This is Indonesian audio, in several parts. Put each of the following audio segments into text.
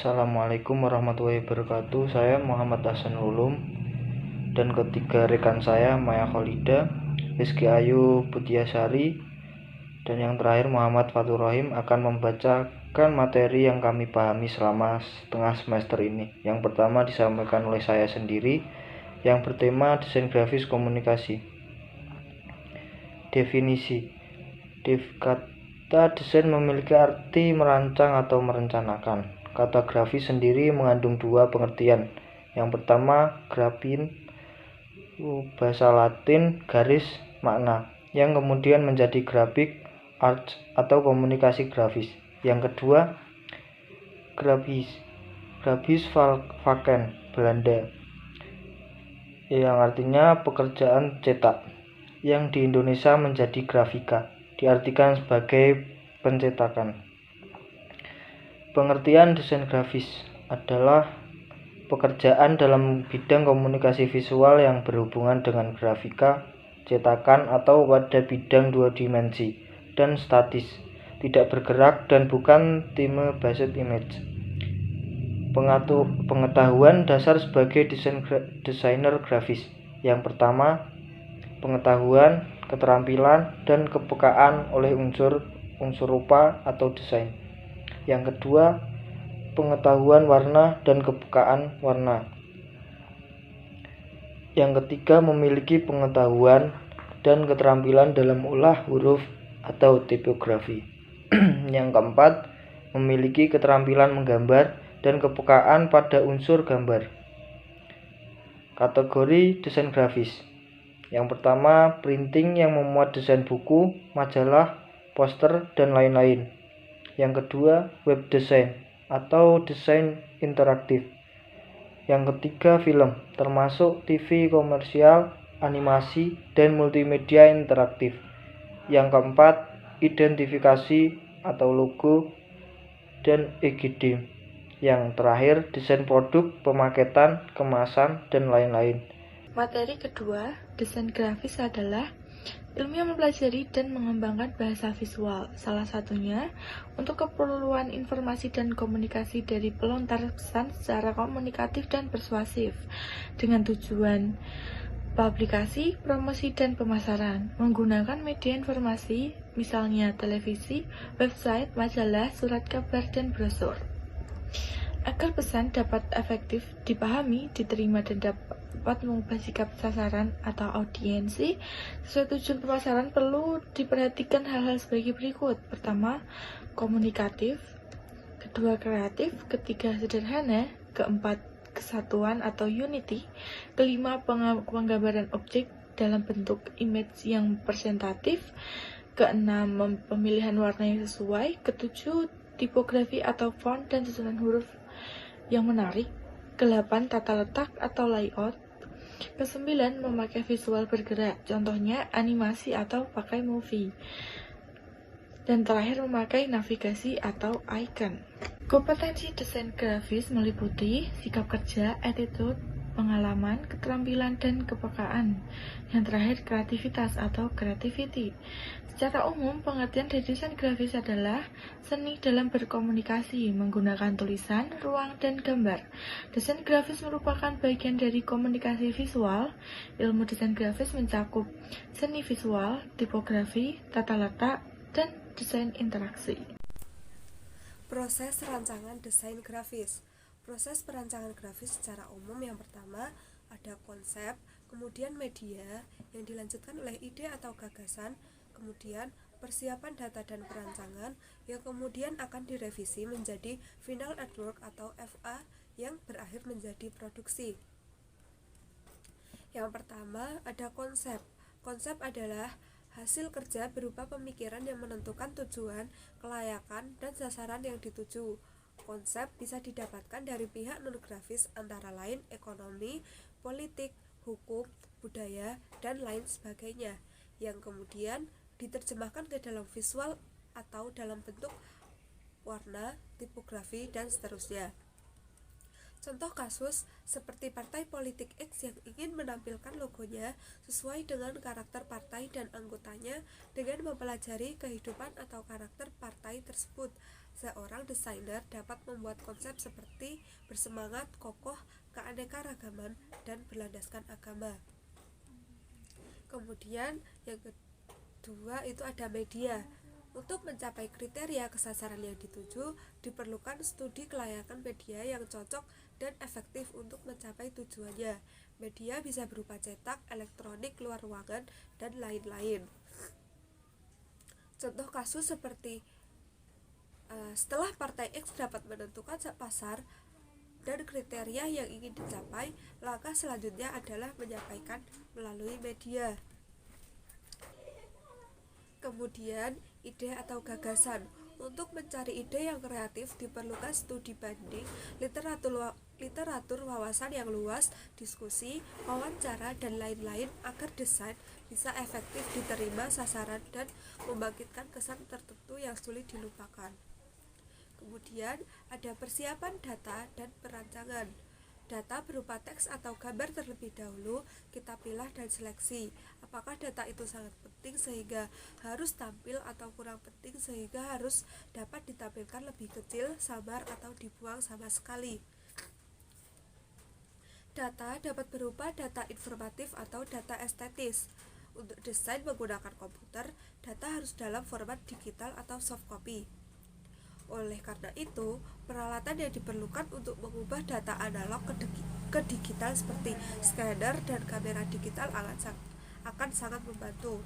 Assalamualaikum warahmatullahi wabarakatuh. Saya Muhammad Hasan Ulum dan ketiga rekan saya Maya Kholida, Rizky Ayu Putiasari, dan yang terakhir Muhammad Fatur Rahim akan membacakan materi yang kami pahami selama setengah semester ini. Yang pertama disampaikan oleh saya sendiri yang bertema desain grafis komunikasi. Definisi. Kata desain memiliki arti merancang atau merencanakan. Kata grafis sendiri mengandung dua pengertian. Yang pertama, graphin, bahasa Latin garis makna, yang kemudian menjadi grafik arts atau komunikasi grafis. Yang kedua, grafis vaken Belanda, yang artinya pekerjaan cetak, yang di Indonesia menjadi grafika, diartikan sebagai pencetakan. Pengertian desain grafis adalah pekerjaan dalam bidang komunikasi visual yang berhubungan dengan grafika, cetakan atau pada bidang dua dimensi dan statis, tidak bergerak dan bukan time-based image. Pengetahuan dasar sebagai desainer grafis. Yang pertama, pengetahuan, keterampilan, dan kepekaan oleh unsur rupa atau desain. Yang kedua, pengetahuan warna dan kepekaan warna. Yang ketiga, memiliki pengetahuan dan keterampilan dalam olah huruf atau tipografi. Yang keempat, memiliki keterampilan menggambar dan kepekaan pada unsur gambar. Kategori desain grafis. Yang pertama, printing yang memuat desain buku, majalah, poster, dan lain-lain. Yang kedua, web design atau desain interaktif. Yang ketiga, film, termasuk TV komersial, animasi, dan multimedia interaktif. Yang keempat, identifikasi atau logo dan EGD. Yang terakhir, desain produk, pemaketan, kemasan, dan lain-lain. Materi kedua, desain grafis adalah ilmu yang mempelajari dan mengembangkan bahasa visual, salah satunya untuk keperluan informasi dan komunikasi dari pelontar pesan secara komunikatif dan persuasif, dengan tujuan publikasi, promosi, dan pemasaran, menggunakan media informasi, misalnya televisi, website, majalah, surat kabar, dan brosur. Agar pesan dapat efektif dipahami, diterima, dan dapat mengubah sikap sasaran atau audiensi sesuai tujuan pemasaran, perlu diperhatikan hal-hal sebagai berikut. Pertama, komunikatif. Kedua, kreatif. Ketiga, sederhana. Keempat, kesatuan atau unity. Kelima, penggambaran objek dalam bentuk image yang presentatif. Keenam, pemilihan warna yang sesuai. Ketujuh, tipografi atau font dan susunan huruf yang menarik. Ke-8, tata letak atau layout. Ke-9, memakai visual bergerak, contohnya animasi atau pakai movie. Dan terakhir, memakai navigasi atau icon. Kompetensi desain grafis meliputi sikap kerja, attitude, pengalaman, keterampilan, dan kepekaan. Yang terakhir, kreativitas atau creativity. Secara umum, pengertian dari desain grafis adalah seni dalam berkomunikasi menggunakan tulisan, ruang, dan gambar. Desain grafis merupakan bagian dari komunikasi visual. Ilmu desain grafis mencakup seni visual, tipografi, tata letak, dan desain interaksi. Proses rancangan desain grafis. Proses perancangan grafis secara umum yang pertama ada konsep, kemudian media yang dilanjutkan oleh ide atau gagasan, kemudian persiapan data dan perancangan yang kemudian akan direvisi menjadi final artwork atau FA yang berakhir menjadi produksi. Yang pertama ada konsep. Konsep adalah hasil kerja berupa pemikiran yang menentukan tujuan, kelayakan, dan sasaran yang dituju. Konsep bisa didapatkan dari pihak non-grafis antara lain ekonomi, politik, hukum, budaya, dan lain sebagainya, yang kemudian diterjemahkan ke dalam visual atau dalam bentuk warna, tipografi, dan seterusnya. Contoh kasus seperti partai politik X yang ingin menampilkan logonya sesuai dengan karakter partai dan anggotanya dengan mempelajari kehidupan atau karakter partai tersebut. Seorang desainer dapat membuat konsep seperti bersemangat, kokoh, keanekaragaman, dan berlandaskan agama. Kemudian yang kedua itu ada media. Untuk mencapai kriteria kesasaran yang dituju, diperlukan studi kelayakan media yang cocok dan efektif untuk mencapai tujuannya. Media bisa berupa cetak, elektronik, luar ruangan, dan lain-lain. Contoh kasus seperti setelah partai X dapat menentukan pasar dan kriteria yang ingin dicapai, langkah selanjutnya adalah menyampaikan melalui media. Kemudian, ide atau gagasan. Untuk mencari ide yang kreatif diperlukan studi banding, literatur wawasan yang luas, diskusi, wawancara, dan lain-lain agar desain bisa efektif diterima sasaran dan membangkitkan kesan tertentu yang sulit dilupakan. Kemudian, ada persiapan data dan perancangan. Data berupa teks atau gambar terlebih dahulu kita pilah dan seleksi. Apakah data itu sangat penting sehingga harus tampil atau kurang penting sehingga harus dapat ditampilkan lebih kecil, samar, atau dibuang sama sekali. Data dapat berupa data informatif atau data estetis. Untuk desain menggunakan komputer, data harus dalam format digital atau soft copy. Oleh karena itu, peralatan yang diperlukan untuk mengubah data analog ke digital seperti scanner dan kamera digital akan sangat membantu.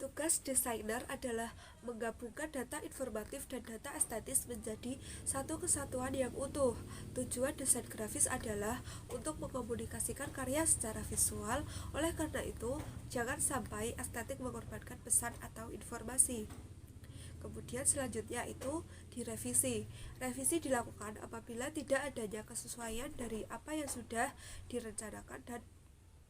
Tugas desainer adalah menggabungkan data informatif dan data estetis menjadi satu kesatuan yang utuh. Tujuan desain grafis adalah untuk mengkomunikasikan karya secara visual. Oleh karena itu, jangan sampai estetik mengorbankan pesan atau informasi. Kemudian selanjutnya itu direvisi. Revisi dilakukan apabila tidak adanya kesesuaian dari apa yang sudah direncanakan dan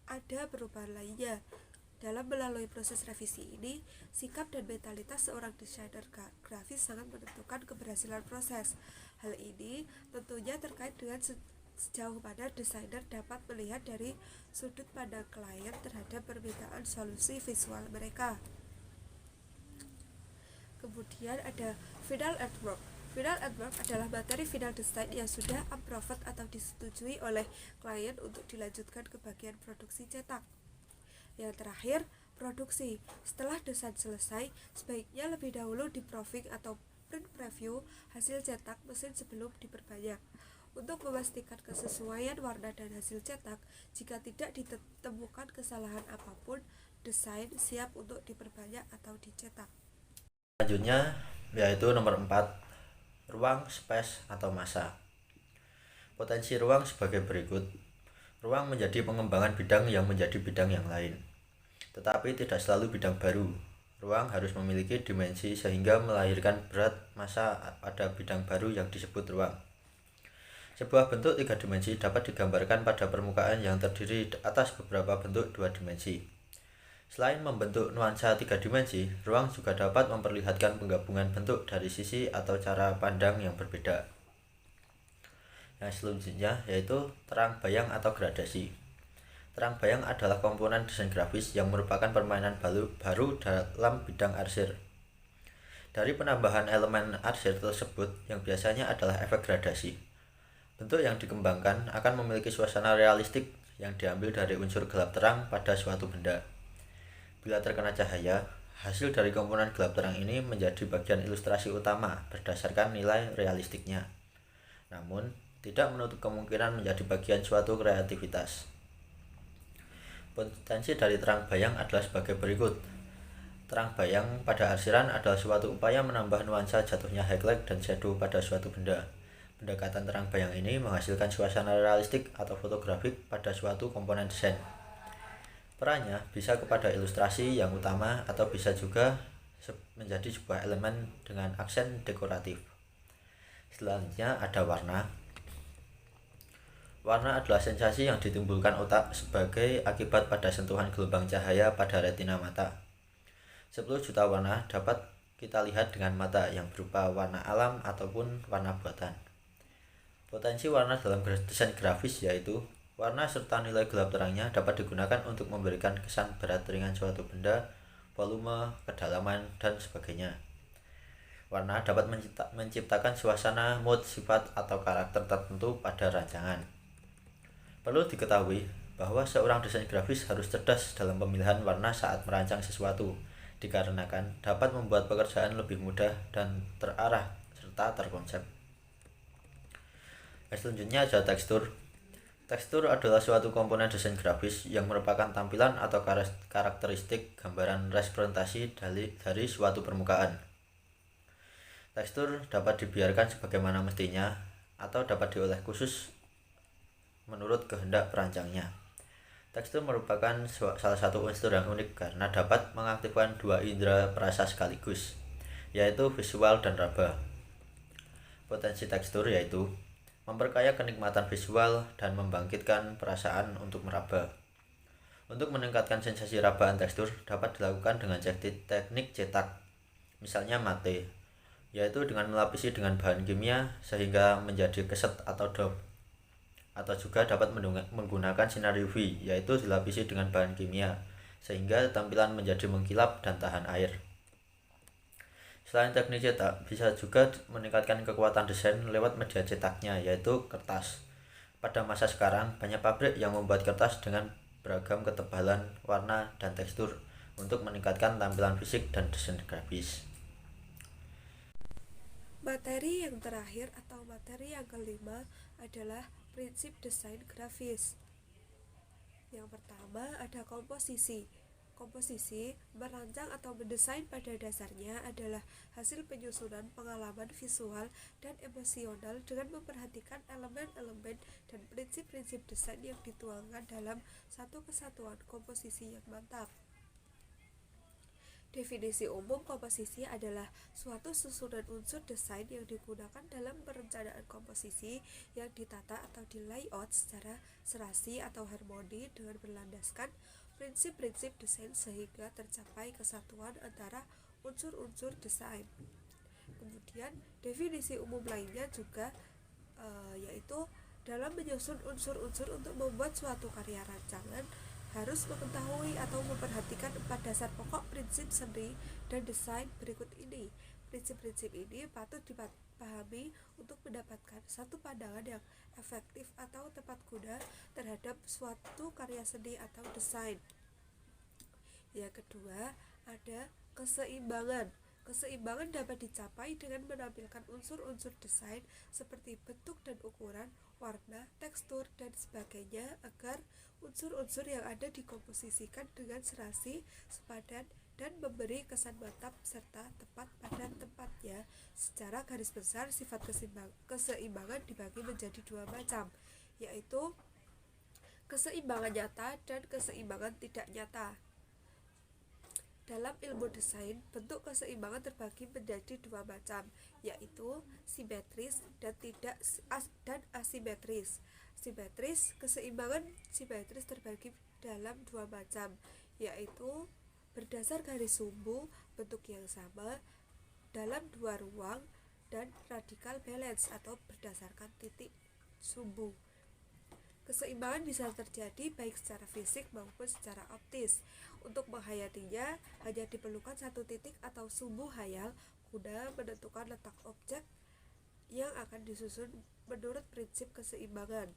ada perubahan lainnya. Dalam melalui proses revisi ini, sikap dan mentalitas seorang desainer grafis sangat menentukan keberhasilan proses. Hal ini tentunya terkait dengan sejauh mana desainer dapat melihat dari sudut pandang klien terhadap permintaan solusi visual mereka. Kemudian ada final artwork. Final artwork adalah materi final desain yang sudah approved atau disetujui oleh klien untuk dilanjutkan ke bagian produksi cetak. Yang terakhir, produksi. Setelah desain selesai, sebaiknya lebih dahulu di-proofing atau print preview hasil cetak mesin sebelum diperbanyak. Untuk memastikan kesesuaian warna dan hasil cetak, jika tidak ditemukan kesalahan apapun, desain siap untuk diperbanyak atau dicetak. Selanjutnya yaitu nomor 4, ruang, space, atau masa. Potensi ruang sebagai berikut. Ruang menjadi pengembangan bidang yang menjadi bidang yang lain, tetapi tidak selalu bidang baru. Ruang harus memiliki dimensi sehingga melahirkan berat massa pada bidang baru yang disebut ruang. Sebuah bentuk 3 dimensi dapat digambarkan pada permukaan yang terdiri atas beberapa bentuk 2 dimensi. Selain membentuk nuansa 3 dimensi, ruang juga dapat memperlihatkan penggabungan bentuk dari sisi atau cara pandang yang berbeda. Yang selanjutnya yaitu terang bayang atau gradasi. Terang bayang adalah komponen desain grafis yang merupakan permainan baru dalam bidang arsir. Dari penambahan elemen arsir tersebut yang biasanya adalah efek gradasi, bentuk yang dikembangkan akan memiliki suasana realistik yang diambil dari unsur gelap terang pada suatu benda. Bila terkena cahaya, hasil dari komponen gelap terang ini menjadi bagian ilustrasi utama berdasarkan nilai realistiknya. Namun, tidak menutup kemungkinan menjadi bagian suatu kreativitas. Potensi dari terang bayang adalah sebagai berikut. Terang bayang pada arsiran adalah suatu upaya menambah nuansa jatuhnya highlight dan shadow pada suatu benda. Pendekatan terang bayang ini menghasilkan suasana realistik atau fotografik pada suatu komponen desain. Perannya bisa kepada ilustrasi yang utama atau bisa juga menjadi sebuah elemen dengan aksen dekoratif. Selanjutnya ada warna. Warna adalah sensasi yang ditimbulkan otak sebagai akibat pada sentuhan gelombang cahaya pada retina mata. 10 juta warna dapat kita lihat dengan mata yang berupa warna alam ataupun warna buatan. Potensi warna dalam desain grafis yaitu warna serta nilai gelap terangnya dapat digunakan untuk memberikan kesan berat ringan suatu benda, volume, kedalaman, dan sebagainya. Warna dapat menciptakan suasana, mood, sifat, atau karakter tertentu pada rancangan. Perlu diketahui bahwa seorang desain grafis harus cerdas dalam pemilihan warna saat merancang sesuatu, dikarenakan dapat membuat pekerjaan lebih mudah dan terarah serta terkonsep. Selanjutnya ada tekstur. Tekstur adalah suatu komponen desain grafis yang merupakan tampilan atau karakteristik gambaran representasi dari suatu permukaan. Tekstur dapat dibiarkan sebagaimana mestinya atau dapat diolah khusus menurut kehendak perancangnya. Tekstur merupakan salah satu unsur yang unik karena dapat mengaktifkan dua indera perasa sekaligus, yaitu visual dan raba. Potensi tekstur yaitu memperkaya kenikmatan visual dan membangkitkan perasaan untuk meraba. Untuk meningkatkan sensasi rabaan tekstur dapat dilakukan dengan teknik cetak, misalnya mate, yaitu dengan melapisi dengan bahan kimia sehingga menjadi keset atau dop. Atau juga dapat menggunakan sinar UV, yaitu dilapisi dengan bahan kimia sehingga tampilan menjadi mengkilap dan tahan air. Selain teknik cetak, bisa juga meningkatkan kekuatan desain lewat media cetaknya, yaitu kertas. Pada masa sekarang, banyak pabrik yang membuat kertas dengan beragam ketebalan, warna, dan tekstur untuk meningkatkan tampilan fisik dan desain grafis. Materi yang terakhir atau materi yang kelima adalah prinsip desain grafis. Yang pertama ada komposisi. Komposisi, merancang atau mendesain pada dasarnya adalah hasil penyusunan pengalaman visual dan emosional dengan memperhatikan elemen-elemen dan prinsip-prinsip desain yang dituangkan dalam satu kesatuan komposisi yang mantap. Definisi umum komposisi adalah suatu susunan unsur desain yang digunakan dalam perencanaan komposisi yang ditata atau di layout secara serasi atau harmoni dengan berlandaskan prinsip-prinsip desain sehingga tercapai kesatuan antara unsur-unsur desain. Kemudian definisi umum lainnya juga yaitu dalam menyusun unsur-unsur untuk membuat suatu karya rancangan harus mengetahui atau memperhatikan 4 dasar pokok prinsip seni dan desain berikut ini. Prinsip-prinsip ini patut dipahami untuk mendapatkan satu pandangan yang efektif atau tepat guna terhadap suatu karya seni atau desain. Yang kedua, ada keseimbangan. Keseimbangan dapat dicapai dengan menampilkan unsur-unsur desain seperti bentuk dan ukuran, warna, tekstur, dan sebagainya agar unsur-unsur yang ada dikomposisikan dengan serasi, sepadan, dan memberi kesan mantap serta tepat pada tempatnya. Secara garis besar, sifat keseimbangan dibagi menjadi 2 macam, yaitu keseimbangan nyata dan keseimbangan tidak nyata. Dalam ilmu desain, bentuk keseimbangan terbagi menjadi 2 macam, yaitu simetris dan asimetris. Keseimbangan simetris terbagi dalam 2 macam, yaitu berdasar garis sumbu bentuk yang sama dalam 2 ruang dan radical balance atau berdasarkan titik sumbu. Keseimbangan bisa terjadi baik secara fisik maupun secara optis. Untuk menghayatinya hanya diperlukan satu titik atau sumbu hayal guna menentukan letak objek yang akan disusun menurut prinsip keseimbangan.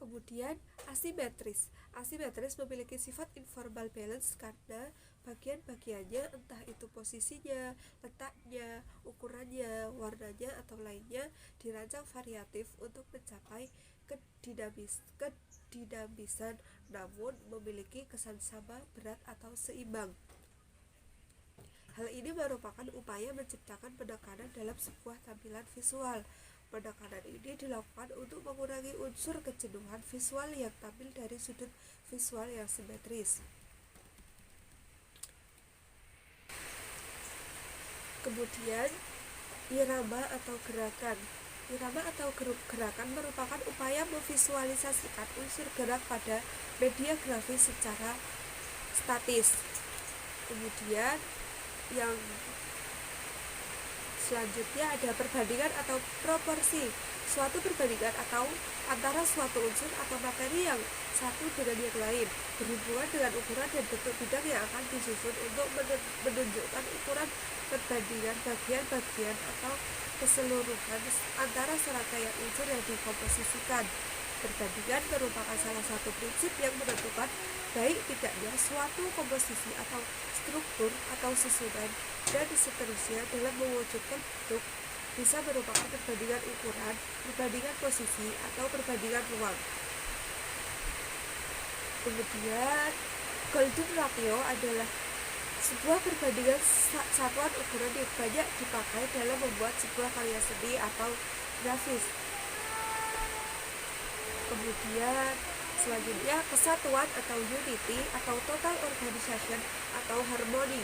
Kemudian asimetris. Asimetris memiliki sifat informal balance karena bagian-bagiannya, entah itu posisinya, letaknya, ukurannya, warnanya, atau lainnya, dirancang variatif untuk mencapai kedinamisan namun memiliki kesan sama, berat, atau seimbang. Hal ini merupakan upaya menciptakan penekanan dalam sebuah tampilan visual. Penekanan ini dilakukan untuk mengurangi unsur kejenuhan visual yang tampil dari sudut visual yang simetris. Kemudian irama atau gerakan. Irama atau gerakan merupakan upaya memvisualisasikan unsur gerak pada media grafis secara statis. Kemudian yang selanjutnya ada perbandingan atau proporsi. Suatu perbandingan atau antara suatu unsur atau materi yang satu dengan yang lain berhubungan dengan ukuran dan bentuk bidang yang akan disusun untuk menunjukkan ukuran perbandingan bagian-bagian atau keseluruhan antara serangkaian unsur yang dikomposisikan. Perbandingan merupakan salah satu prinsip yang menentukan baik tidaknya suatu komposisi atau struktur atau susunan dan seterusnya dalam mewujudkan bentuk. Bisa merupakan perbandingan ukuran, perbandingan posisi, atau perbandingan ruang. Kemudian, golden ratio adalah sebuah perbandingan satuan ukuran yang banyak dipakai dalam membuat sebuah karya seni atau grafis. Kemudian selanjutnya kesatuan atau unity atau total organization atau harmoni.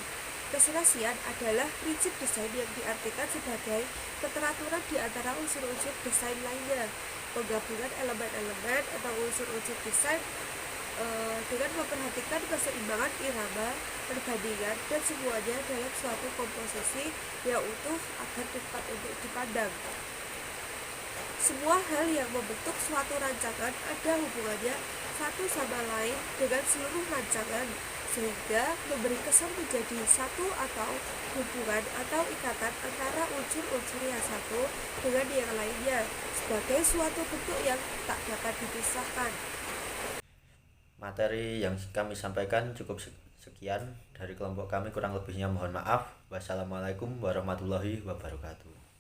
Keserasian adalah prinsip desain yang diartikan sebagai keteraturan di antara unsur-unsur desain lainnya. Penggabungan elemen-elemen atau unsur-unsur desain dengan memperhatikan keseimbangan irama, perbandingan, dan semuanya dalam suatu komposisi yang utuh agar dapat untuk dipandang. Semua hal yang membentuk suatu rancangan ada hubungannya satu sama lain dengan seluruh rancangan, sehingga memberi kesan menjadi satu atau hubungan atau ikatan antara unsur-unsur yang satu dengan yang lainnya sebagai suatu bentuk yang tak dapat dipisahkan. Materi yang kami sampaikan cukup sekian dari kelompok kami, kurang lebihnya mohon maaf. Wassalamualaikum warahmatullahi wabarakatuh.